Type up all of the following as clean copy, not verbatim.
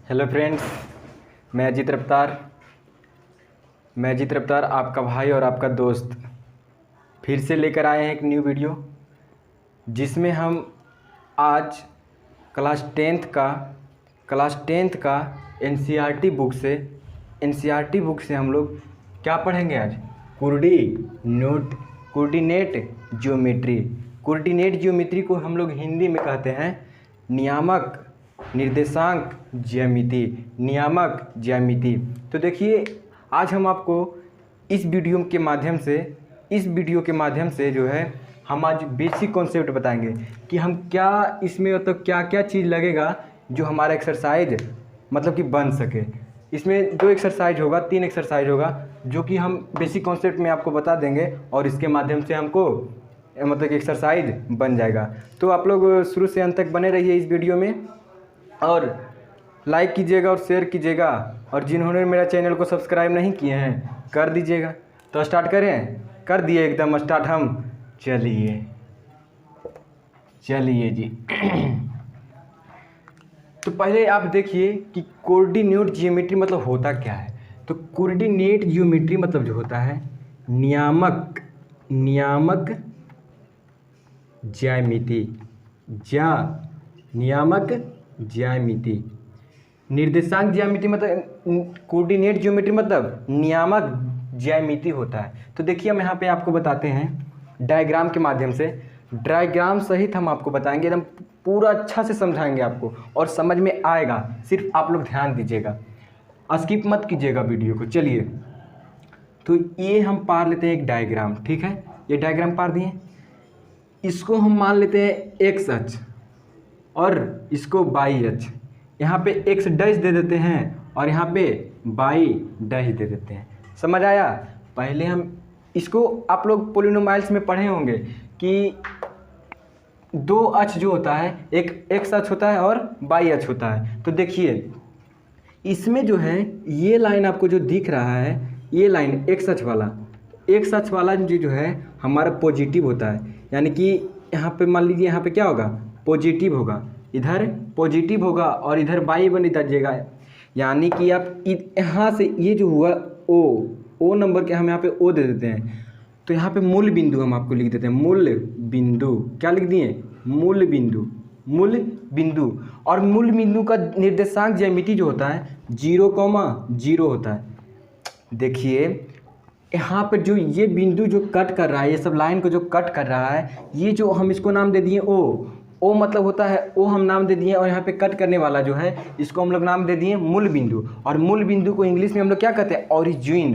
Hello friends, मैं अजीत रफ्तार आपका भाई और आपका दोस्त फिर से लेकर आए हैं एक न्यू वीडियो, जिसमें हम आज क्लास टेंथ का एनसीईआरटी बुक से हम लोग क्या पढ़ेंगे आज? कोऑर्डिनेट ज्योमेट्री को हम लोग हिंदी में कहते हैं नियामक निर्देशांक ज्यामिति। तो देखिए, आज हम आपको इस वीडियो के माध्यम से जो है हम आज बेसिक कॉन्सेप्ट बताएंगे कि हम क्या इसमें मतलब क्या क्या चीज़ लगेगा जो हमारा एक्सरसाइज मतलब कि बन सके। इसमें 2 एक्सरसाइज होगा, 3 एक्सरसाइज होगा, जो कि हम बेसिक कॉन्सेप्ट में आपको बता देंगे और इसके माध्यम से हमको मतलब कि एक्सरसाइज बन जाएगा। तो आप लोग शुरू से अंत तक बने रहिए इस वीडियो में और लाइक कीजिएगा और शेयर कीजिएगा, और जिन्होंने मेरा चैनल को सब्सक्राइब नहीं किए हैं कर दीजिएगा। तो स्टार्ट करें? कर दिए एकदम स्टार्ट हम। चलिए जी। तो पहले आप देखिए कि कोऑर्डिनेट ज्योमेट्री मतलब होता क्या है। तो कोऑर्डिनेट ज्योमेट्री मतलब जो होता है नियामक ज्यामिति। निर्देशांक ज्यामिति मतलब कोऑर्डिनेट ज्योमेट्री मतलब नियामक ज्यामिति होता है। तो देखिए, हम यहाँ पे आपको बताते हैं डायग्राम के माध्यम से, डायग्राम सहित हम आपको बताएंगे, एकदम पूरा अच्छा से समझाएंगे आपको और समझ में आएगा। सिर्फ आप लोग ध्यान दीजिएगा, स्किप मत कीजिएगा वीडियो को। चलिए, तो ये हम पार लेते हैं एक डायग्राम, ठीक है। ये डायग्राम पार दिए, इसको हम मान लेते हैं एक्स अक्ष और इसको वाई अक्ष। यहाँ पे एक्स डैश दे देते हैं और यहाँ पे वाई डैश दे देते हैं। समझ आया? पहले हम इसको, आप लोग पोलिनोमाइल्स में पढ़े होंगे कि 2 अक्ष जो होता है, एक एक्स अक्ष होता है और वाई अक्ष होता है। तो देखिए, इसमें जो है ये लाइन आपको जो दिख रहा है, ये लाइन एक्स अक्ष वाला जो है हमारा पॉजिटिव होता है। यानी कि यहाँ पे मान लीजिए, यहाँ पे क्या होगा? पॉजिटिव होगा, इधर पॉजिटिव होगा और इधर वाई बन दीजिएगा। यानी कि आप यहाँ से ये जो हुआ ओ नंबर के हम यहाँ पे ओ दे देते हैं। तो यहाँ पे मूल बिंदु हम आपको लिख देते हैं। मूल बिंदु क्या लिख दिए? मूल बिंदु। और मूल बिंदु का निर्देशांक ज्यामिति जो होता है 0,0 होता है। देखिए, यहाँ पर जो ये बिंदु जो कट कर रहा है, ये सब लाइन को जो कट कर रहा है, ये जो हम इसको नाम दे दिए ओ मतलब होता है, ओ हम नाम दे दिए। और यहाँ पे कट करने वाला जो है, इसको हम लोग नाम दे दिए मूल बिंदु। और मूल बिंदु को इंग्लिश में हम लोग क्या कहते हैं? ओरिजिन।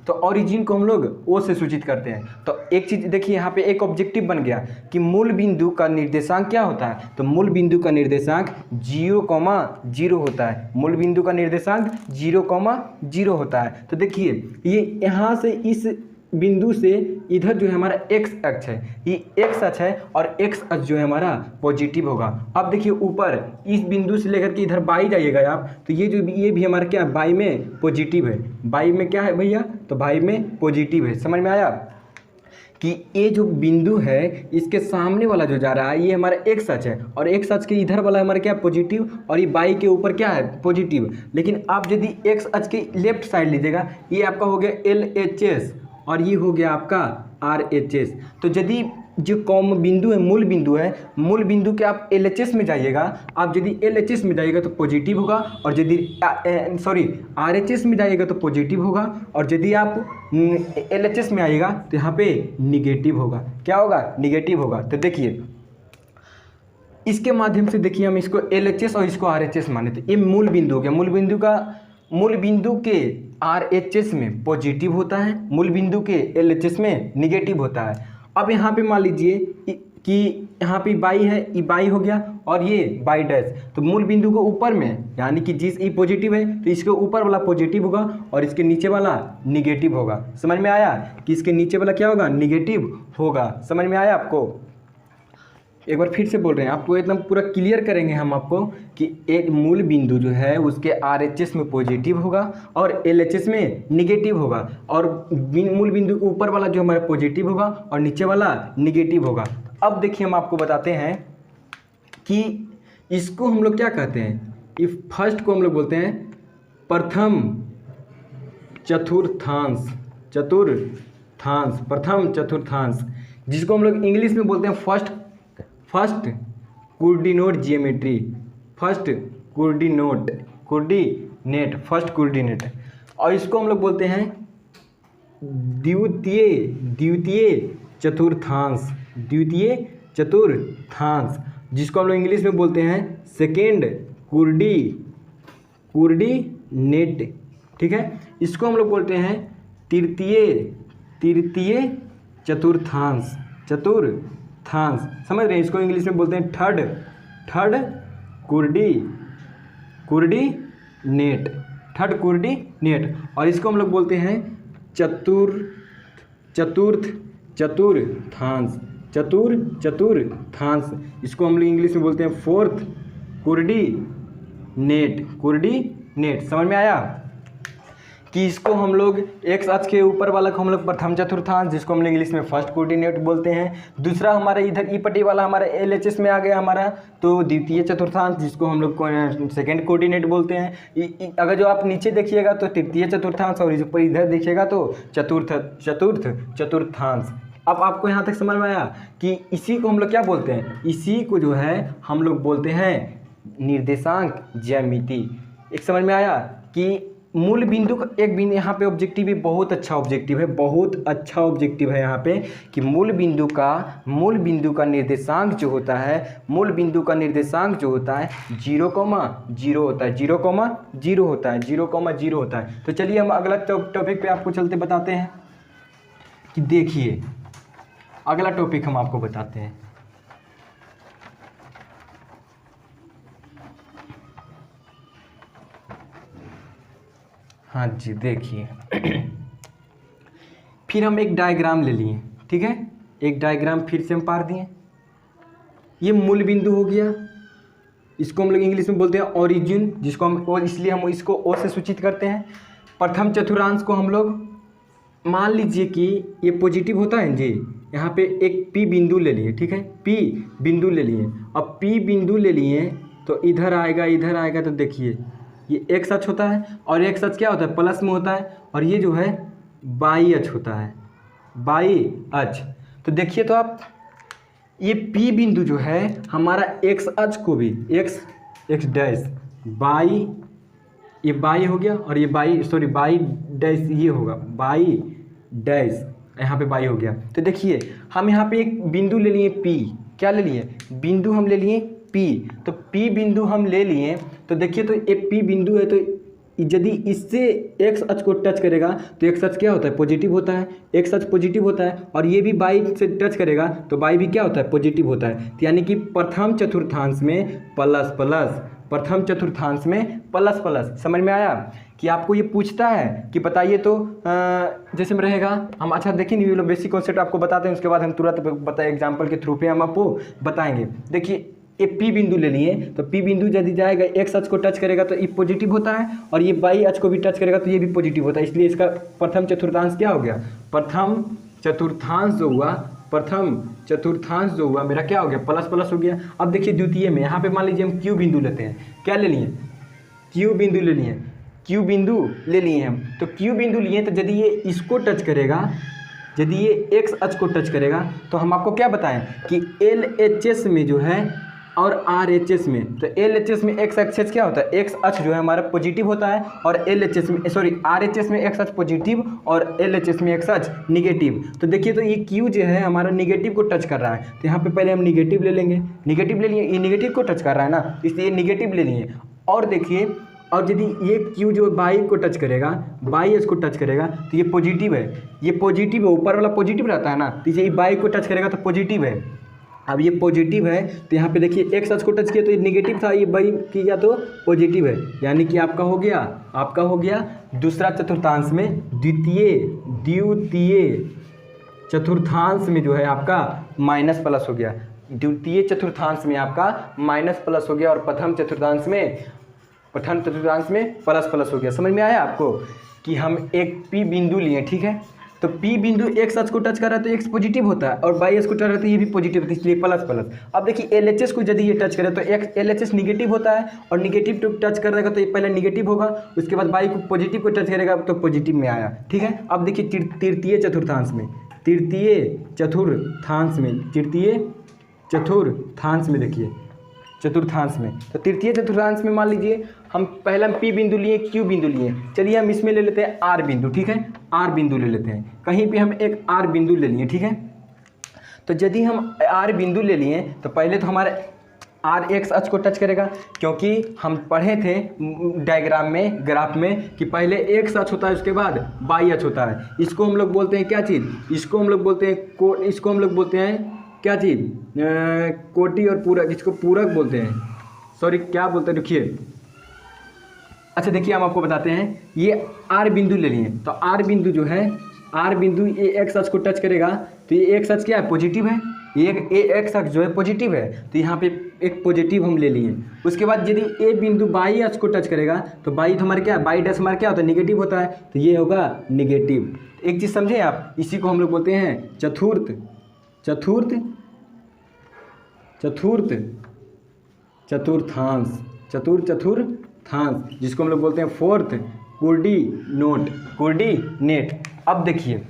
तो ओरिजिन को हम लोग ओ से सूचित करते हैं। तो एक चीज़ देखिए, यहाँ पे एक ऑब्जेक्टिव बन गया कि मूल बिंदु का निर्देशांक क्या होता है? तो मूल बिंदु का निर्देशांक 0,0 होता है। मूल बिंदु का निर्देशांक 0,0 होता है। तो देखिए, ये यहाँ से इस बिंदु से इधर जो है हमारा एक्स अक्ष है, ये एक्स अक्ष है और एक्स अक्ष जो है हमारा पॉजिटिव होगा। अब देखिए, ऊपर इस बिंदु से लेकर के इधर बाई जाइएगा आप, तो ये भी हमारा क्या है? बाई में पॉजिटिव है। बाई में क्या है भैया? तो बाई में पॉजिटिव है। समझ में आया कि ये जो बिंदु है, इसके सामने वाला जो जा रहा है, ये हमारा एक्स अक्ष है और एक्स अक्ष के इधर वाला हमारा क्या है? पॉजिटिव। और ये बाई के ऊपर क्या है? पॉजिटिव। लेकिन आप यदि एक्स अक्ष के लेफ्ट साइड लीजिएगा, ये आपका हो गया LHS और ये हो गया आपका RHS। तो यदि जो कॉम बिंदु है, मूल बिंदु के आप LHS में जाइएगा, आप यदि LHS में जाइएगा तो पॉजिटिव होगा, और यदि RHS में जाइएगा तो पॉजिटिव होगा, और यदि आप LHS में आइएगा तो यहाँ पे निगेटिव होगा। क्या होगा? निगेटिव होगा। तो देखिए, इसके माध्यम से देखिए, हम इसको LHS और इसको RHS माने, तो ये मूल बिंदु हो गया। मूल बिंदु के RHS में पॉजिटिव होता है, मूल बिंदु के LHS में निगेटिव होता है। अब यहाँ पे मान लीजिए कि यहाँ पे बाई है, ये बाई हो गया और ये बाई डैश। तो मूल बिंदु को ऊपर में, यानी कि जिस ये पॉजिटिव है तो इसके ऊपर वाला पॉजिटिव होगा और इसके नीचे वाला निगेटिव होगा। समझ में आया कि इसके नीचे वाला क्या होगा? निगेटिव होगा। समझ में आया आपको? एक बार फिर से बोल रहे हैं, आपको एकदम पूरा क्लियर करेंगे हम आपको कि एक मूल बिंदु जो है उसके RHS में पॉजिटिव होगा और LHS में निगेटिव होगा, और मूल बिंदु के ऊपर वाला जो हमारा पॉजिटिव होगा और नीचे वाला निगेटिव होगा। अब देखिए, हम आपको बताते हैं कि इसको हम लोग क्या कहते हैं? इफ फर्स्ट को हम लोग बोलते हैं प्रथम चतुर्थांश, प्रथम चतुर्थांश, जिसको हम लोग इंग्लिश में बोलते हैं first coordinate geometry, first coordinate. और इसको हम लोग बोलते हैं द्वितीय चतुर्थांश, जिसको हम लोग इंग्लिश में बोलते हैं सेकेंड कोऑर्डिनेट, ठीक है। इसको हम लोग बोलते हैं तृतीय चतुर्थांश, समझ रहे हैं। इसको इंग्लिश में बोलते हैं थर्ड कोऑर्डिनेट। और इसको हम लोग बोलते हैं चतुर्थांश, इसको हम लोग इंग्लिश में बोलते हैं फोर्थ कोऑर्डिनेट। समझ में आया कि इसको हम लोग एक्स अक्ष के ऊपर वाला को हम लोग प्रथम चतुर्थांश, जिसको हम लोग इंग्लिश में फर्स्ट कोऑर्डिनेट बोलते हैं। दूसरा हमारा इधर ई पट्टी वाला हमारा LHS में आ गया हमारा, तो द्वितीय चतुर्थांश, जिसको हम लोग सेकेंड कोऑर्डिनेट बोलते हैं। अगर जो आप नीचे देखिएगा तो तृतीय चतुर्थांश, और ऊपर इधर देखिएगा तो चतुर्थांश। अब आपको यहाँ तक समझ में आया कि इसी को हम लोग क्या बोलते हैं, इसी को जो है हम लोग बोलते हैं निर्देशांक ज्यामिति। एक समझ में आया कि मूल बिंदु का एक बिंदु, यहाँ पे ऑब्जेक्टिव भी बहुत अच्छा ऑब्जेक्टिव है यहाँ पे, कि मूल बिंदु का निर्देशांक जो होता है, 0,0 होता है। तो चलिए हम अगला टॉपिक पे आपको चलते बताते हैं कि देखिए अगला टॉपिक हम आपको बताते हैं। हाँ जी, देखिए फिर हम एक डायग्राम ले लिए, ठीक है। एक डायग्राम फिर से हम पार दिए। ये मूल बिंदु हो गया, इसको हम लोग इंग्लिश में बोलते हैं ओरिजिन, जिसको हम और इसलिए हम इसको ओ से सूचित करते हैं। प्रथम चतुर्थांश को हम लोग मान लीजिए कि ये पॉजिटिव होता है जी। यहाँ पे एक P बिंदु ले लिए, ठीक है, P बिंदु ले लिए। अब P बिंदु ले लिए तो इधर आएगा तो देखिए ये एक्स अक्ष होता है, और एक्स अक्ष क्या होता है, प्लस में होता है, और ये जो है वाई अक्ष होता है, वाई अक्ष। तो देखिए तो आप ये P बिंदु जो है हमारा एक्स अक्ष को भी एक्स डैश वाई, ये वाई हो गया, और ये वाई डैश ये होगा वाई डैश, यहाँ पे वाई हो गया। तो देखिए हम यहाँ पे एक बिंदु ले लिए P, क्या ले लिए, बिंदु हम ले लिए P। तो P बिंदु हम ले लिए तो देखिए तो एक P बिंदु है, तो यदि इससे एक्स अक्ष को टच करेगा तो एक्स अक्ष क्या होता है, पॉजिटिव होता है, एक्स अक्ष पॉजिटिव होता है, और ये भी वाई से टच करेगा तो वाई भी क्या होता है, पॉजिटिव होता है। तो यानी कि प्रथम चतुर्थांश में प्लस प्लस। समझ में आया कि आपको ये पूछता है कि बताइए तो जैसे में रहेगा हम, अच्छा देखिए ये लोग बेसिक कॉन्सेप्ट आपको बताते हैं, उसके बाद हम तुरंत एग्जाम्पल के थ्रू पे हम आपको बताएंगे। देखिए एक P बिंदु ले लिए, तो P बिंदु यदि जाएगा एक्स अक्ष को टच करेगा तो ये पॉजिटिव होता है, और ये वाई अक्ष को भी टच करेगा तो ये भी पॉजिटिव होता है। इसलिए इसका प्रथम चतुर्थांश क्या हो गया, प्रथम चतुर्थांश जो हुआ मेरा क्या हो गया, प्लस हो गया। अब देखिए द्वितीय में यहाँ पे मान लीजिए हम Q बिंदु लेते हैं, क्या ले लिए, Q बिंदु ले लिए हम। तो Q बिंदु लिए तो यदि ये इसको टच करेगा, यदि ये एक्स अक्ष को टच करेगा तो हम आपको क्या बताएं कि LHS में जो है और RHS में, तो LHS में एक्स एक्सेस क्या होता है, एक्स अक्ष जो है हमारा पॉजिटिव होता है, और RHS में एक्स अक्ष पॉजिटिव और LHS में एक्स अक्ष निगेटिव। तो देखिए तो ये Q जो है हमारा निगेटिव को टच कर रहा है, तो यहाँ पे पहले हम निगेटिव ले लेंगे, निगेटिव ले लिए, ये निगेटिव को टच कर रहा है ना, इसलिए निगेटिव ले लिए। और देखिए और यदि ये Q जो वाई को टच करेगा, वाई अक्ष को टच करेगा तो ये पॉजिटिव है, ऊपर वाला पॉजिटिव रहता है ना, तो ये वाई को टच करेगा तो पॉजिटिव है। अब ये पॉजिटिव है तो यहाँ पे देखिए एक्स अक्ष को टच किया तो ये निगेटिव था, ये वाई किया तो पॉजिटिव है, यानी कि आपका हो गया दूसरा चतुर्थांश में द्वितीय चतुर्थांश में जो है आपका माइनस प्लस हो गया, द्वितीय चतुर्थांश में आपका माइनस प्लस हो गया, और प्रथम चतुर्थांश में प्लस हो गया। समझ में आया आपको कि हम एक P बिंदु लिए, ठीक है, तो P बिंदु एक्स अक्ष को टच कर रहा है तो एक्स पॉजिटिव होता है, और वाई अक्ष को टच कर रहा है तो ये भी पॉजिटिव होता है, इसलिए प्लस प्लस। अब देखिए LHS को यदि ये टच करे तो LHS निगेटिव होता है, और निगेटिव टू टच कर रहेगा तो ये पहले निगेटिव होगा, उसके बाद वाई को पॉजिटिव को टच करेगा तो पॉजिटिव में आया। ठीक है, अब देखिए तृतीय चतुर्थांश में, तृतीय चतुर्थांश में देखिए चतुर्थांश में, तो तृतीय चतुर्थांश में मान लीजिए हम पहला P बिंदु लिए, Q बिंदु लिए, चलिए हम इसमें ले लेते हैं R बिंदु। ठीक है, R बिंदु ले लेते हैं, कहीं पे हम एक R बिंदु ले लिए। ठीक है, तो यदि हम R बिंदु ले लिए तो पहले तो हमारे R एक्स अक्ष को टच करेगा, क्योंकि हम पढ़े थे डायग्राम में, ग्राफ में, कि पहले एक्स अक्ष होता है उसके बाद वाई अक्ष होता है। इसको हम लोग बोलते हैं क्या चीज़, इसको हम लोग बोलते हैं क्या चीज़, कोटि और पूरक, इसको पूरक बोलते हैं, सॉरी क्या बोलते हैं, देखिए। अच्छा देखिए, हम आपको बताते हैं, ये R बिंदु ले लिए, तो R बिंदु जो है, R बिंदु ये एक्स अक्ष को टच करेगा, तो ये एक्स अक्ष क्या है, पॉजिटिव है, ये एक्स अक्ष जो है पॉजिटिव है, तो यहाँ पे एक पॉजिटिव हम ले लिए। उसके बाद यदि ए बिंदु वाई अक्ष को टच करेगा तो वाई तो हमारे क्या, वाई डैश हमारा क्या होता है, निगेटिव होता है, तो ये होगा निगेटिव। एक चीज़ समझे आप, इसी को हम लोग बोलते हैं चतुर्थांश, जिसको हम लोग बोलते हैं फोर्थ कोऑर्डिनेट। अब देखिए,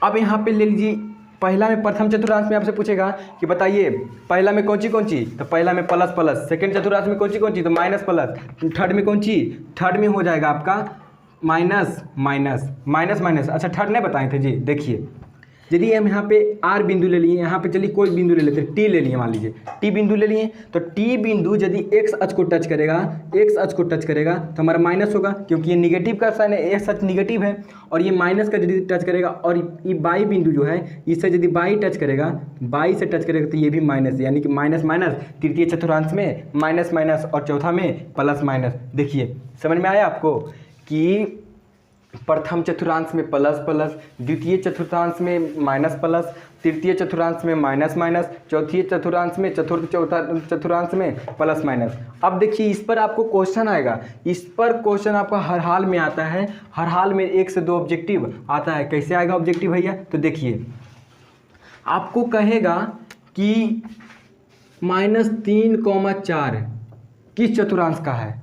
अब यहाँ पे ले लीजिए, पहला में प्रथम चतुर्थांश में आपसे पूछेगा कि बताइए पहला में कौन सी, तो पहला में प्लस प्लस, सेकंड चतुर्थांश में कौन सी, तो माइनस प्लस, थर्ड में कौन सी, थर्ड में हो जाएगा आपका माइनस माइनस। अच्छा थर्ड नहीं बताए थे जी, देखिए यदि हम यहाँ पे R बिंदु ले लिए, यहाँ पे चलिए कोई बिंदु ले लेते हैं, T ले लिए, मान लीजिए T बिंदु ले लिए, तो T बिंदु यदि एक्स अक्ष को टच करेगा तो हमारा माइनस होगा, क्योंकि ये निगेटिव का साइन है, एक्स अक्ष निगेटिव है, और ये माइनस का यदि टच करेगा, और ये वाई बिंदु जो है, इससे यदि वाई से टच करेगा तो ये भी माइनस है, यानी कि माइनस माइनस, तृतीय चतुर्थांश में माइनस माइनस और चौथा में प्लस माइनस। देखिए समझ में आया आपको कि प्रथम चतुर्थांश में प्लस प्लस, द्वितीय चतुर्थांश में माइनस प्लस, तृतीय चतुर्थांश में माइनस माइनस, चौथी चतुर्थांश में चतुर्थांश में प्लस माइनस। अब देखिए इस पर आपको क्वेश्चन आएगा, इस पर क्वेश्चन आपका हर हाल में आता है, हर हाल में 1 से 2 ऑब्जेक्टिव आता है। कैसे आएगा ऑब्जेक्टिव भैया, तो देखिए आपको कहेगा कि -3,4 किस चतुर्थांश का है,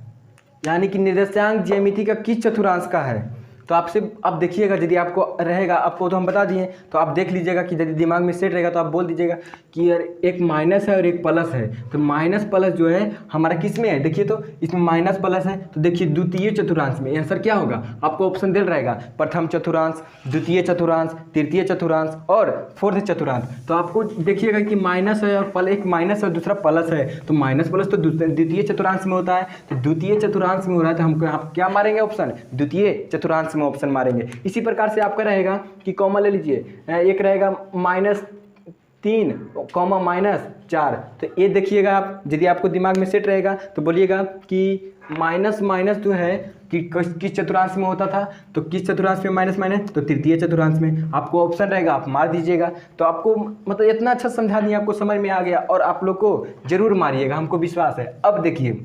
यानी कि निर्देशांक ज्यामिति का किस चतुर्थांश का है। तो आपसे अब देखिएगा, यदि आपको रहेगा, आपको तो हम बता दिए, तो आप देख लीजिएगा कि यदि दिमाग में सेट रहेगा तो आप बोल दीजिएगा कि यार एक माइनस है और एक प्लस है, तो माइनस प्लस जो है हमारा किस में है, देखिए तो इसमें माइनस प्लस है, तो देखिए द्वितीय चतुर्थांश में आंसर क्या होगा, आपको ऑप्शन दे रहेगा प्रथम चतुर्थांश, द्वितीय चतुर्थांश, तृतीय चतुर्थांश और फोर्थ चतुर्थांश। तो आपको देखिएगा कि माइनस है और एक माइनस है और दूसरा प्लस है, तो माइनस प्लस तो द्वितीय चतुर्थांश में होता है, तो द्वितीय चतुर्थांश में हो रहा है, तो हमको यहाँ क्या मारेंगे ऑप्शन, द्वितीय चतुर्थांश में ऑप्शन मारेंगे। इसी प्रकार से आपका रहेगा कि कॉमा ले लीजिए, एक रहेगा -3, -4, तो ये देखिएगा आप, यदि आपको दिमाग में सेट रहेगा तो बोलिएगा कि माइनस माइनस जो है कि किस चतुर्थांश में होता था, तो किस चतुर्थांश में माइनस माइनस, तो तृतीय चतुर्थांश में। आपको ऑप्शन रहेगा, आप मार दीजिएगा। तो आपको मतलब इतना अच्छा समझा दिया, आपको समझ में आ गया, और आप लोग को जरूर मारिएगा, हमको विश्वास है। अब देखिए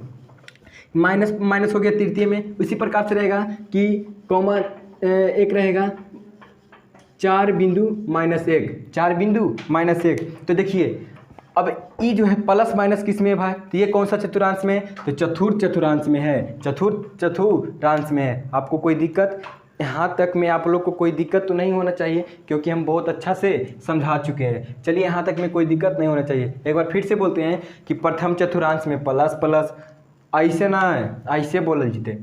माइनस माइनस हो गया तृतीय में, उसी प्रकार से रहेगा कि कॉमा एक रहेगा 4 बिंदु -1, तो देखिए अब ई जो है प्लस माइनस किस में है भाई, तो ये कौन सा चतुर्थांश में है, तो चतुर्थ चतुर्थांश में है, चतुर्थांश में है। आपको कोई दिक्कत, यहाँ तक में आप लोग को कोई दिक्कत तो नहीं होना चाहिए, क्योंकि हम बहुत अच्छा से समझा चुके हैं। चलिए यहाँ तक में कोई दिक्कत नहीं होना चाहिए। एक बार फिर से बोलते हैं कि प्रथम चतुर्थांश में प्लस प्लस, ऐसे ना है, ऐसे बोल जीते,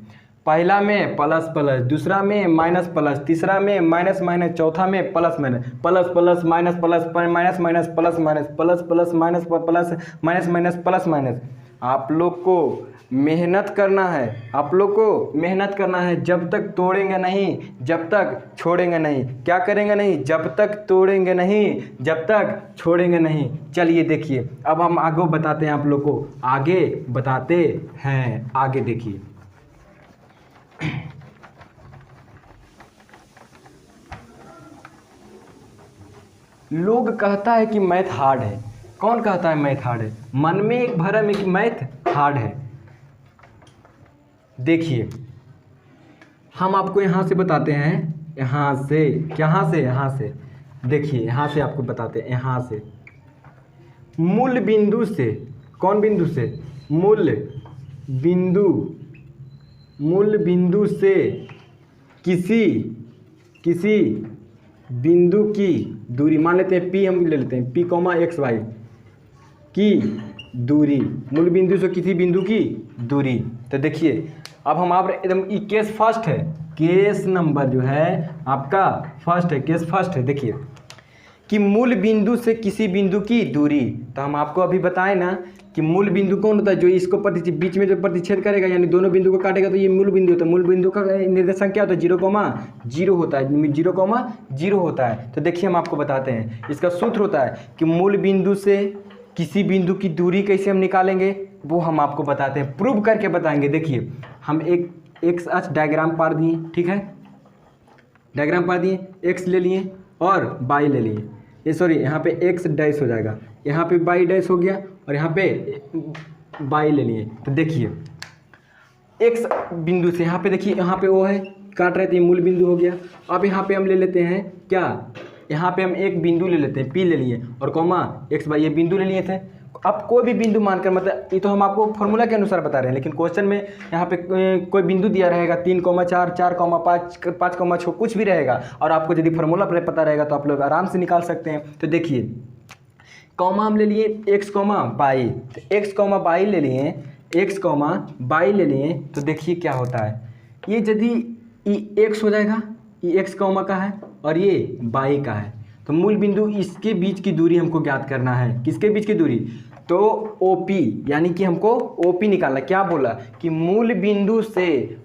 पहला में प्लस प्लस, दूसरा में माइनस प्लस, तीसरा में माइनस माइनस, चौथा में plus minus, plus plus minus plus, minus minus plus minus, plus plus minus plus, minus minus plus minus. आप लोग को मेहनत करना है, आप लोग को मेहनत करना है, जब तक तोड़ेंगे नहीं, जब तक छोड़ेंगे नहीं। क्या करेंगे नहीं, जब तक तोड़ेंगे नहीं, जब तक छोड़ेंगे नहीं। चलिए देखिए, अब हम आगे बताते हैं, आप लोग को आगे बताते हैं, आगे देखिए। लोग कहता है कि मैथ हार्ड है। कौन कहता है मैथ हार्ड है? मन में एक भरम है कि मैथ हार्ड है। देखिए हम आपको यहाँ से बताते हैं यहाँ से, कहाँ से, यहाँ से, देखिए यहाँ से आपको बताते हैं, यहाँ से मूल बिंदु से, कौन बिंदु से, मूल बिंदु से किसी बिंदु की दूरी, मान लेते हैं पी, हम ले लेते हैं पी कॉमा एक्स वाई की दूरी, मूल बिंदु से किसी बिंदु की दूरी। तो देखिए अब हम आप एकदम केस फर्स्ट है, केस नंबर जो है आपका फर्स्ट है, केस फर्स्ट है। देखिए कि मूल बिंदु से किसी बिंदु की दूरी, तो हम आपको अभी बताएं ना कि मूल बिंदु कौन होता है, जो इसको बीच में जो प्रतिच्छेद करेगा यानी दोनों बिंदु को काटेगा, तो ये मूल बिंदु होता है। मूल बिंदु का निर्देशांक क्या होता है, 0,0 होता है, 0,0 होता है। तो देखिए हम आपको बताते हैं, इसका सूत्र होता है कि मूल बिंदु से किसी बिंदु की दूरी कैसे हम निकालेंगे, वो हम आपको बताते हैं, प्रूव करके बताएंगे। देखिए हम एक एक्स अक्ष डायग्राम पार दिए, ठीक है, डायग्राम पार दिए, एक्स ले लिए और वाई ले लिए, ये सॉरी यहाँ पे एक्स डैश हो जाएगा, यहाँ पे वाई डैश हो गया और यहाँ पे वाई ले लिए। तो देखिए एक्स बिंदु से यहाँ पे देखिए, यहाँ पे वो है काट रहे थे, मूल बिंदु हो गया। अब यहाँ पे हम ले लेते हैं क्या, यहाँ पे हम एक बिंदु ले लेते हैं, पी ले लिए और कॉमा एक्स वाई, ये बिंदु ले लिए थे। अब कोई भी बिंदु मानकर, मतलब ये तो हम आपको फॉर्मूला के अनुसार बता रहे हैं, लेकिन क्वेश्चन में यहाँ पे कोई बिंदु दिया रहेगा 3,4, 4,5, 5,6 कुछ भी रहेगा, और आपको यदि फार्मूला पता रहेगा तो आप लोग आराम से निकाल सकते हैं। तो देखिए कॉमा हम ले लिए एक्स कॉमा वाई, तो एक्स कॉमा वाई ले लिए, एक्स कॉमा वाई ले लिए। तो देखिए क्या होता है, ये यदि एक्स हो जाएगा, ये एक्स कॉमा का है और ये वाई का है, तो मूल बिंदु इसके बीच की दूरी हमको ज्ञात करना है। किसके बीच की दूरी, तो OP, यानी कि हमको OP निकालना। क्या बोला कि मूल बिंदु से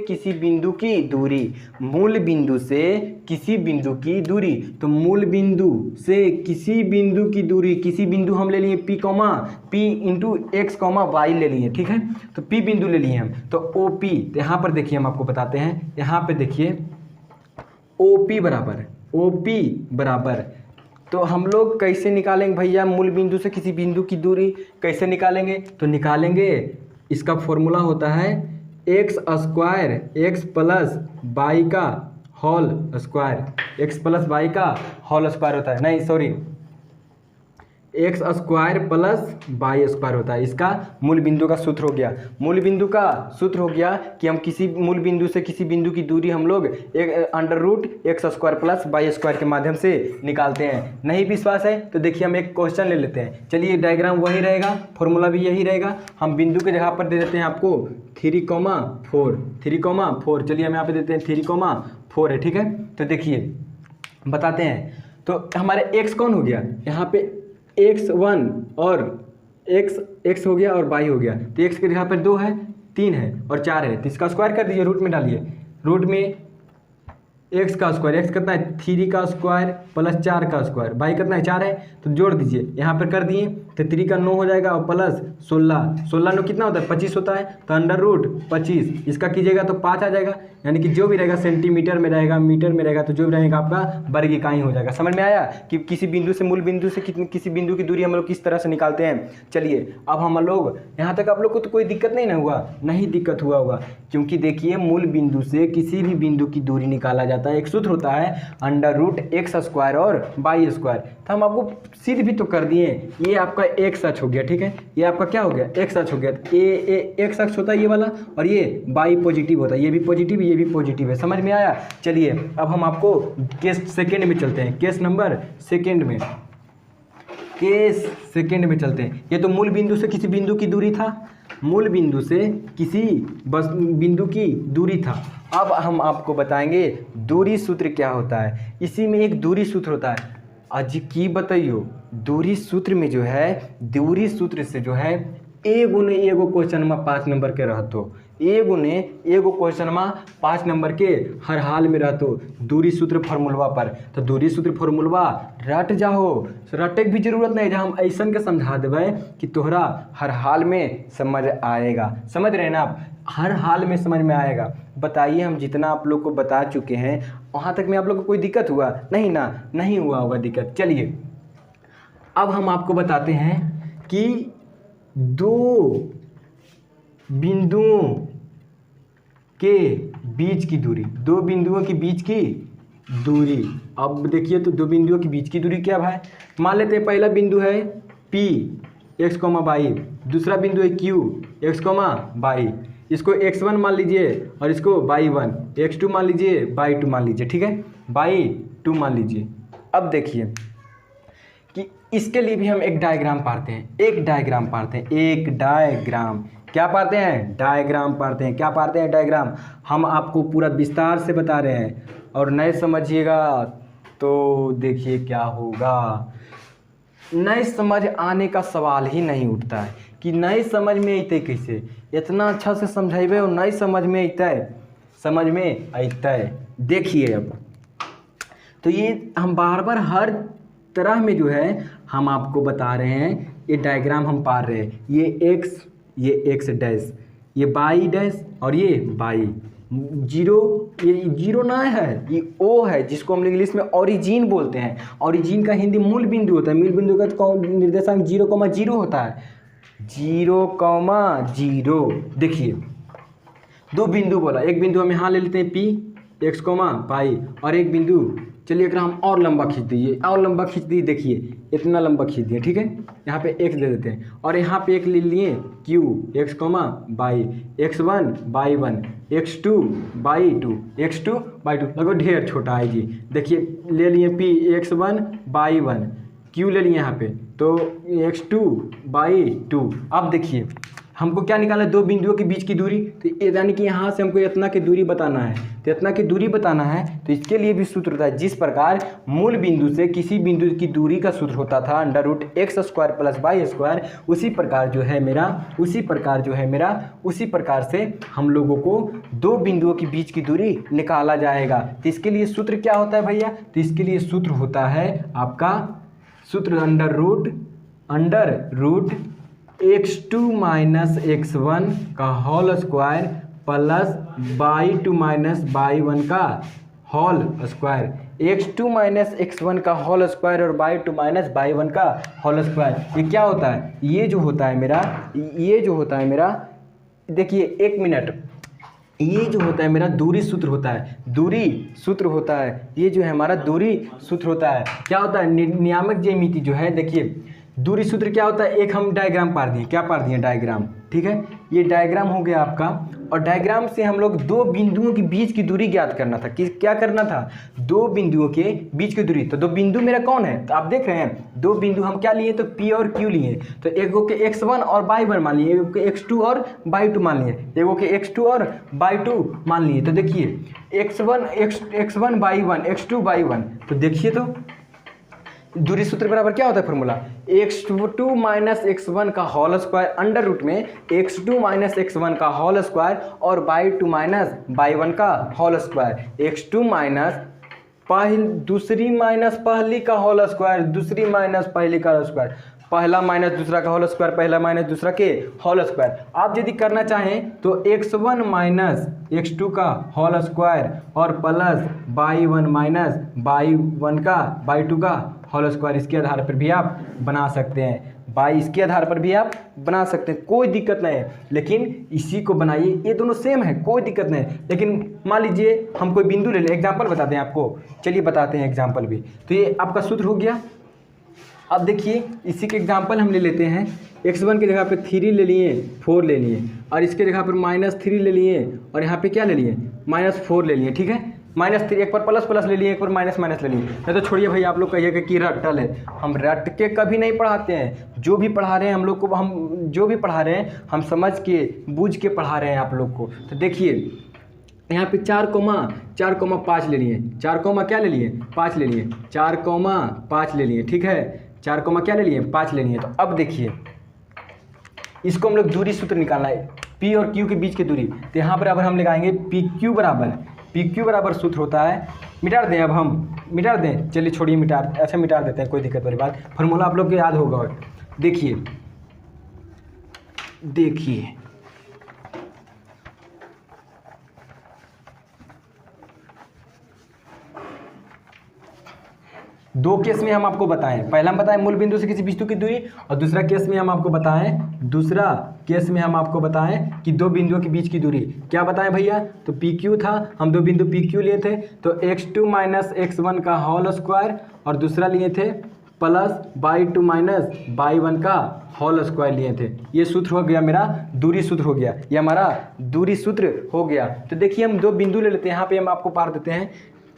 किसी बिंदु की दूरी, मूल बिंदु से किसी बिंदु की दूरी। तो मूल बिंदु से किसी बिंदु की दूरी, किसी बिंदु हम ले लिए P into x comma y ले लिए, ठीक है, तो P बिंदु ले लिए हम। तो OP, तो यहाँ पर देखिए हम आपको बताते हैं, यहाँ पे देखिए OP बराबर, तो हम लोग कैसे निकालेंगे भैया मूल बिंदु से किसी बिंदु की दूरी कैसे निकालेंगे, तो निकालेंगे, इसका फॉर्मूला होता है x square x plus y का whole square, x plus y का होल स्क्वायर होता है, नहीं sorry x square plus y square होता है। इसका मूल बिंदु का सूत्र हो गया, मूल बिंदु का सूत्र हो गया कि हम किसी मूल बिंदु से किसी बिंदु की दूरी हम लोग एक under root x square plus y square के माध्यम से निकालते हैं। नहीं विश्वास है तो देखिए हम एक क्वेश्चन ले लेते हैं। चलिए डायग्राम वही रहेगा, फॉर्मूला भी यही रहेगा, हम बिंदु के जगह पर दे देते हैं आपको 3,4। चलिए हम यहाँ पे देते हैं 3,4 है, ठीक है। तो देखिए बताते हैं, तो हमारे एक्स कौन हो गया, यहाँ पे x1 और x हो गया और y हो गया, तो x के जगह पर 2 है, 3 है और 4 है, तो इसका स्क्वायर कर दीजिए, रूट में डालिए, रूट में x का स्क्वायर, x कितना है 3 का स्क्वायर प्लस 4 का स्क्वायर, y कितना है 4 है, तो जोड़ दीजिए, यहाँ पर कर दिए तो 3 का 9 हो जाएगा और प्लस 16 9 कितना होता है 25 होता है, तो अंडर रूट 25 इसका कीजिएगा तो 5 आ जाएगा, यानी कि जो भी रहेगा सेंटीमीटर में रहेगा, मीटर में रहेगा, तो जो भी रहेगा आपका वर्ग इकाई हो जाएगा। समझ में आया कि किसी बिंदु से मूल बिंदु से किसी बिंदु की दूरी हम लोग किस तरह से निकालते हैं। चलिए अब हम लोग यहाँ तक आप लोग को तो कोई दिक्कत नहीं ना हुआ, नहीं दिक्कत हुआ होगा, क्योंकि देखिए मूल बिंदु से किसी भी बिंदु की दूरी निकाला जाता है, एक सूत्र होता है अंडर रूट एक्स स्क्वायर और वाई स्क्वायर। तो हम आपको सिद्ध भी तो कर दिए, ये आपका एक्स अक्ष हो गया, ठीक है, ये आपका क्या हो गया एक्स अक्ष हो गया, ये एक्स अक्ष होता है ये वाला, और ये वाई पॉजिटिव होता है, ये भी पॉजिटिव ये भी पॉजिटिव है। समझ में आया। चलिए अब हम आपको केस सेकेंड में चलते हैं, केस नंबर सेकेंड में, केस सेकेंड में चलते हैं। ये तो मूल बिंदु से किसी बिंदु की दूरी था, मूल बिंदु से किसी बिंदु की दूरी था। अब हम आपको बताएंगे दूरी सूत्र क्या होता है। इसी में एक दूरी सूत्र होता है, आज की बताइयो दूरी सूत्र में जो है, दूरी सूत्र से जो है एगो ने एगो क्वेश्चन में 5 नंबर के रहतो, एगो ने एगो क्वेश्चन में 5 नंबर के हर हाल में रहतो दूरी सूत्र फॉर्मूलवा पर। तो दूरी सूत्र फॉर्मूलवा रट जाओ, रटे की भी जरूरत नहीं, जहाँ हम ऐसा के समझा देवे कि तोहरा हर हाल में समझ आएगा। समझ रहे हैं ना आप, हर हाल में समझ में आएगा। बताइए हम जितना आप लोग को बता चुके हैं वहाँ तक में आप लोग को कोई दिक्कत हुआ नहीं ना, नहीं हुआ होगा दिक्कत। चलिए अब हम आपको बताते हैं कि दो बिंदुओं के बीच की दूरी, दो बिंदुओं के बीच की दूरी। अब देखिए तो दो बिंदुओं के बीच की दूरी क्या भाई, मान लेते हैं पहला बिंदु है P x, y, दूसरा बिंदु है Q x, y, इसको x1 मान लीजिए और इसको y1, x2 मान लीजिए, y2 मान लीजिए, ठीक है, y2 मान लीजिए। अब देखिए कि इसके लिए भी हम एक डायग्राम पढ़ते हैं, एक डायग्राम पढ़ते हैं, एक डायग्राम। क्या पढ़ते हैं? डायग्राम पढ़ते हैं। क्या पढ़ते हैं? डायग्राम। हम आपको पूरा विस्तार से बता रहे हैं और नहीं समझिएगा तो देखिए क्या होगा। नहीं समझ आने का सवाल ही नहीं उठता है कि नहीं समझ में अतै कैसे, इतना अच्छा से समझेबे और नहीं समझ में अतै, समझ में अतै। देखिए अब तो ये हम बार बार हर तरह में जो है हम आपको बता रहे हैं, ये डायग्राम हम पा रहे हैं, ये एक्स डैश, ये वाई डैश और ये वाई जीरो, ये जीरो ना है, ये ओ है जिसको हम इंग्लिश में ओरिजिन बोलते हैं। ओरिजिन का हिंदी मूल बिंदु होता है, मूल बिंदु का तो निर्देशांक 0,0 होता है, 0,0। देखिए दो बिंदु बोला, एक बिंदु हम यहाँ ले लेते हैं P x, y और एक बिंदु, चलिए अगर हम और लंबा खींच दीजिए, और लंबा खींच दीजिए, देखिए इतना लंबा खींच दिए, ठीक है, यहाँ पे x दे देते हैं और यहाँ पे एक ले लिए Q x, y, x1 y1, x2 y2, x2 y2, लगभग ढेर छोटा है जी। देखिए ले लिए P x1 y1, Q ले लिए यहाँ पे तो x2 y2। अब देखिए हमको क्या निकालना है? दो बिंदुओं के बीच की दूरी, तो यानी कि यहाँ से हमको इतना की दूरी बताना है, तो इतना की दूरी बताना है तो इसके लिए भी सूत्र होता है। जिस प्रकार मूल बिंदु से किसी बिंदु की दूरी का सूत्र होता था √x² + y², उसी प्रकार से हम लोगों को दो बिंदुओं के बीच की दूरी निकाला जाएगा। तो इसके लिए सूत्र क्या होता है भैया? तो इसके लिए सूत्र होता है आपका सूत्र √x2 - x1 का whole square plus y2 - y1 का होल स्क्वायर, x2 - x1 का होल स्क्वायर और y2 - y1 का होल स्क्वायर। ये क्या होता है? ये जो होता है मेरा देखिए एक मिनट, ये जो होता है मेरा दूरी सूत्र होता है, ये जो है हमारा दूरी सूत्र होता है। क्या होता है? नियामक ज्यामिति जो है, देखिए दूरी सूत्र क्या होता है, एक हम डायग्राम पार दिए, क्या पार दिए? डायग्राम, ठीक है, ये डायग्राम हो गया आपका। और डायग्राम से हम लोग दो बिंदुओं के बीच की दूरी ज्ञात करना था। क्या करना था? दो बिंदुओं के बीच की दूरी। तो दो बिंदु मेरा कौन है? तो आप देख रहे हैं दो बिंदु हम क्या लिए? तो P और Q लिए। तो एक के x1 और y1 मान लिए, एक के x2 और y2 मान लिए, एक के x2 और y2 मान लिए। तो देखिए x1 y1, x2 y1, तो देखिए तो दूरी सूत्र बराबर क्या होता है? फॉर्मूला x2 - x1 का होल स्क्वायर अंडर रूट में x2 - x1 का होल स्क्वायर और y2 - y1 का होल स्क्वायर, x2 दूसरी माइनस पहली का होल स्क्वायर, दूसरी माइनस पहली का होल स्क्वायर, पहला माइनस दूसरा का होल स्क्वायर, पहला माइनस दूसरा के होल स्क्वायर। आप यदि करना चाहें तो x1 - x2 का होल स्क्वायर और प्लस y1 - y1 का y2 का होल स्क्वायर, इसके आधार पर भी आप बना सकते हैं, इसके आधार पर भी आप बना सकते हैं, कोई दिक्कत नहीं है। लेकिन इसी को बनाइए, ये दोनों सेम है, कोई दिक्कत नहीं। लेकिन मान लीजिए हम कोई बिंदु ले लें, एग्जाम्पल बताते हैं आपको, चलिए बताते हैं एग्जाम्पल भी। तो ये आपका सूत्र हो गया। अब देखिए इसी के एग्जाम्पल हम ले लेते हैं, x1 की जगह पे 3 ले लिए, 4 ले लिए, और इसके जगह पर -3 ले लिए, और यहाँ पे क्या ले लिए? -4 ले लिए, ठीक है, -3, एक पर प्लस ले लिए, एक पर माइनस ले लिए। नहीं तो छोड़िए भाई, आप लोग कहिएगा कि रटल है, हम रट के कभी नहीं पढ़ाते हैं। जो भी पढ़ा रहे हैं हम लोग को, हम समझ के बूझ के पढ़ा रहे हैं आप लोग को। तो देखिए यहाँ पे 4,5 ले लिए, 4, क्या ले लिए? 5 ले लिए, 4,5 ले लिए, ठीक है, 4, क्या ले लिए? 5 ले लिए। तो अब देखिए इसको हम लोग दूरी सूत्र निकालना है, P और Q के बीच की दूरी। तो यहाँ पर अब हम लगाएंगे PQ बराबर सूत्र होता है, मिटा दें, अब हम मिटा दें, चलिए छोड़िए मिटा देते हैं, कोई दिक्कत वाली बात। फॉर्मूला आप लोग को याद होगा। देखिए दो केस में हम आपको बताएं, पहला हम बताएं मूल बिंदु से किसी बिंदु की दूरी, और दूसरा केस में हम आपको बताएं कि दो बिंदुओं के बीच की दूरी। क्या बताएं भैया? तो पी क्यू था, हम दो बिंदु पी क्यू लिए थे, तो x2 माइनस x1 का होल स्क्वायर, और दूसरा लिए थे प्लस y2 माइनस y1 का होल स्क्वायर लिए थे। ये सूत्र हो गया मेरा दूरी सूत्र हो गया, ये हमारा दूरी सूत्र हो गया। तो देखिए हम दो बिंदु ले लेते हैं, यहाँ पे हम आपको पार देते हैं,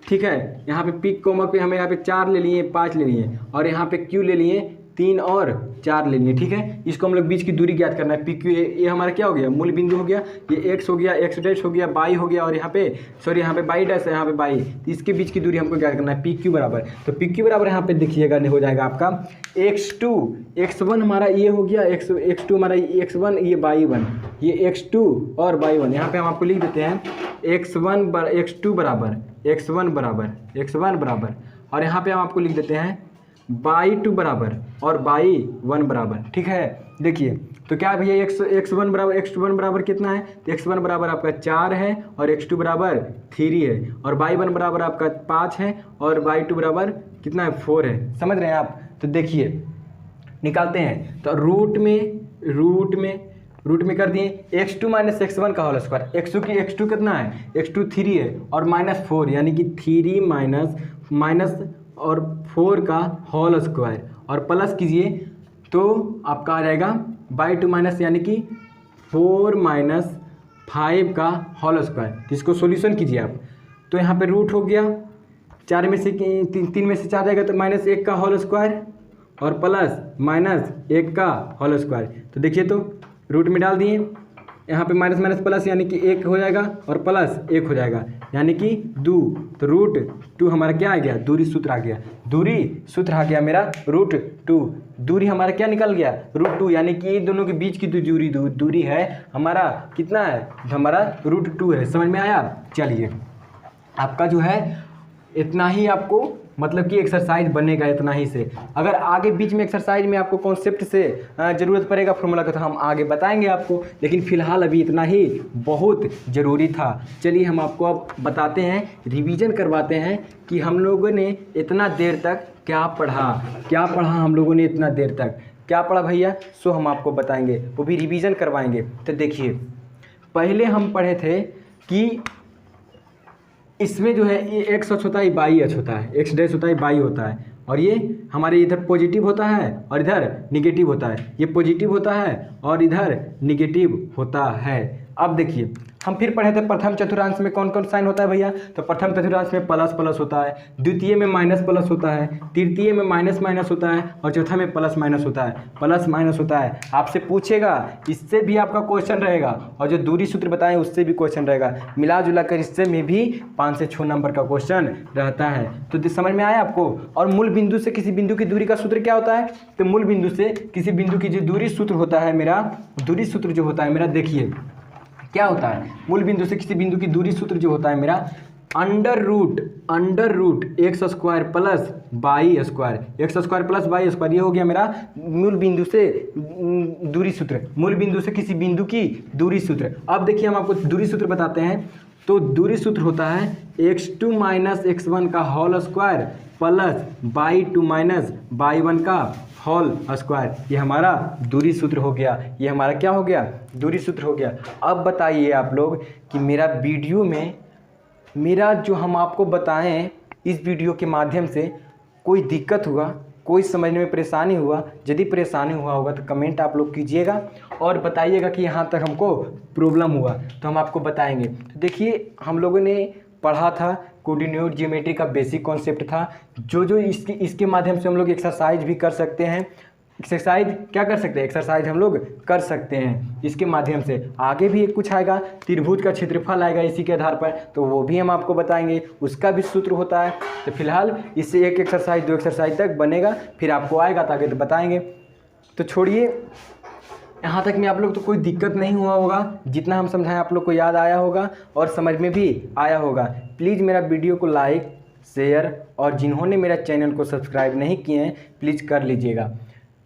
ठीक है। यहाँ पे पिक कोमा पे हमें यहाँ पे 4 ले लिए, 5 ले लिए, और यहाँ पे क्यू ले लिए 3 और 4 ले लिए, ठीक है। इसको हम लोग बीच की दूरी ज्ञात करना है। पी क्यू ये हमारा क्या हो गया? मूल बिंदु हो गया, ये एक्स हो गया, एक्स डैश हो गया, बाई हो गया, और यहाँ पे यहाँ पे बाई डैश है, यहाँ पे बाई, तो इसके बीच की दूरी हमको ज्ञात करना है। पी क्यू बराबर, तो पी क्यू बराबर यहाँ पे देखिएगा हो जाएगा आपका x2, x1 हमारा ये हो गया, x2 हमारा x1, ये y1, ये x2 और y1। यहाँ पे हम आपको लिख देते हैं x1 बराबर, और यहाँ पे हम आपको लिख देते हैं y2 बराबर और y1 बराबर, ठीक है। देखिए तो क्या है भैया, x1 बराबर कितना है? तो x1 बराबर आपका 4 है, और x2 बराबर 3 है, और y1 बराबर आपका 5 है, और y2 बराबर कितना है? 4 है। समझ रहे हैं आप? तो देखिए निकालते हैं, तो रूट में कर दिए x2 माइनस x1 का होल स्क्वायर। x2 कितना है? x2 3 है, और -4 यानी कि 3 माइनस और 4 का होल स्क्वायर, और प्लस कीजिए तो आपका आ जाएगा y2 माइनस यानी कि 4 माइनस 5 का होल स्क्वायर। इसको सॉल्यूशन कीजिए आप, तो यहाँ पे रूट हो गया, 4 में से 3 में से 4 जाएगा, तो -1 का होल स्क्वायर और प्लस -1 का होल स्क्वायर। तो देखिए तो रूट में डाल दिए, यहाँ पे माइनस प्लस यानी कि 1 हो जाएगा, और प्लस 1 हो जाएगा यानी कि 2, तो √2 हमारा क्या आ गया? दूरी सूत्र आ गया। दूरी सूत्र आ गया मेरा √2। दूरी हमारा क्या निकल गया? √2, यानी कि इन दोनों के बीच की दूरी है हमारा कितना है? हमारा √2 है। समझ में आया? चलिए आपका जो है इतना ही आपको मतलब कि एक्सरसाइज बनेगा इतना ही से। अगर आगे बीच में एक्सरसाइज में आपको कॉन्सेप्ट से ज़रूरत पड़ेगा फॉर्मूला का, तो हम आगे बताएंगे आपको, लेकिन फ़िलहाल अभी इतना ही बहुत ज़रूरी था। चलिए हम आपको अब बताते हैं, रिवीजन करवाते हैं कि हम लोगों ने इतना देर तक क्या पढ़ा हम लोगों ने इतना देर तक क्या पढ़ा भैया, सो हम आपको बताएंगे, वो भी रिवीजन करवाएंगे। तो देखिए पहले हम पढ़े थे कि इसमें जो है ये एक्स अक्ष होता है, बाई अक्ष होता है, एक्स डैश होता है, बाई होता है, और ये हमारे इधर पॉजिटिव होता है और इधर निगेटिव होता है। ये पॉजिटिव होता है और इधर निगेटिव होता है। अब देखिए हम फिर पढ़े थे प्रथम चतुर्थांश में कौन कौन साइन होता है भैया, तो प्रथम चतुर्थांश में प्लस होता है, द्वितीय में माइनस होता है, तृतीय में माइनस होता है, और चौथा में प्लस माइनस होता है। आपसे पूछेगा, इससे भी आपका क्वेश्चन रहेगा, और जो दूरी सूत्र बताएं उससे भी क्वेश्चन रहेगा, मिला जुला कर इससे में भी 5 से 6 नंबर का क्वेश्चन रहता है। तो समझ में आया आपको? और मूल बिंदु से किसी बिंदु की दूरी का सूत्र क्या होता है, तो मूल बिंदु से किसी बिंदु की जो दूरी सूत्र होता है मेरा, दूरी सूत्र जो होता है मेरा, देखिए क्या होता है, मूल बिंदु से किसी बिंदु की दूरी सूत्र जो होता है मेरा, under root x square plus y square, x square plus y square, ये हो गया मेरा मूल बिंदु से दूरी सूत्र, मूल बिंदु से किसी बिंदु की दूरी सूत्र। अब देखिए हम आपको दूरी सूत्र बताते हैं, तो दूरी सूत्र होता है x2 माइनस x1 का whole square plus y2 minus y1 का होल स्क्वायर। ये हमारा दूरी सूत्र हो गया, ये हमारा क्या हो गया? दूरी सूत्र हो गया। अब बताइए आप लोग कि मेरा वीडियो में मेरा जो हम आपको बताएं इस वीडियो के माध्यम से कोई दिक्कत हुआ, कोई समझने में परेशानी हुआ, यदि परेशानी हुआ होगा तो कमेंट आप लोग कीजिएगा और बताइएगा कि यहाँ तक हमको प्रॉब्लम हुआ, तो हम आपको बताएंगे। तो देखिए हम लोगों ने पढ़ा था कोऑर्डिनेट ज्योमेट्री का बेसिक कॉन्सेप्ट था, जो इसके माध्यम से हम लोग एक्सरसाइज भी कर सकते हैं। एक्सरसाइज क्या कर सकते हैं? एक्सरसाइज हम लोग कर सकते हैं इसके माध्यम से। आगे भी एक कुछ आएगा, त्रिभुज का क्षेत्रफल आएगा इसी के आधार पर, तो वो भी हम आपको बताएंगे, उसका भी सूत्र होता है। तो फिलहाल इससे एक एक्सरसाइज 2 एक्सरसाइज तक बनेगा, फिर आपको आएगा तो आगे तो बताएंगे। तो छोड़िए, यहाँ तक में आप लोग तो कोई दिक्कत नहीं हुआ होगा, जितना हम समझाएं आप लोग को याद आया होगा और समझ में भी आया होगा। प्लीज़ मेरा वीडियो को लाइक, शेयर, और जिन्होंने मेरा चैनल को सब्सक्राइब नहीं किए हैं प्लीज़ कर लीजिएगा,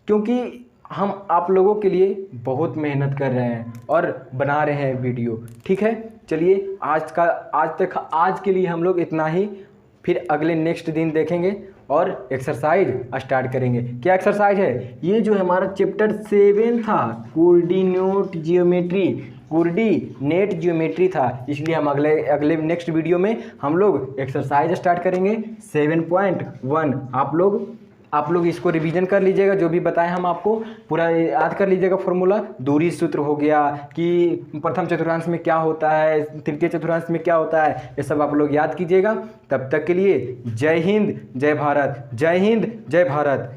क्योंकि हम आप लोगों के लिए बहुत मेहनत कर रहे हैं और बना रहे हैं वीडियो। ठीक है, चलिए आज के लिए हम लोग इतना ही, फिर अगले नेक्स्ट दिन देखेंगे। और एक्सरसाइज स्टार्ट करेंगे। क्या एक्सरसाइज है? ये जो हमारा चैप्टर 7 था, कोऑर्डिनेट ज्योमेट्री था, इसलिए हम अगले नेक्स्ट वीडियो में हम लोग एक्सरसाइज स्टार्ट करेंगे 7.1। आप लोग इसको रिवीजन कर लीजिएगा, जो भी बताएं हम आपको पूरा याद कर लीजिएगा। फॉर्मूला दूरी सूत्र हो गया कि प्रथम चतुर्थांश में क्या होता है, तृतीय चतुर्थांश में क्या होता है, ये सब आप लोग याद कीजिएगा। तब तक के लिए जय हिंद जय भारत, जय हिंद जय भारत।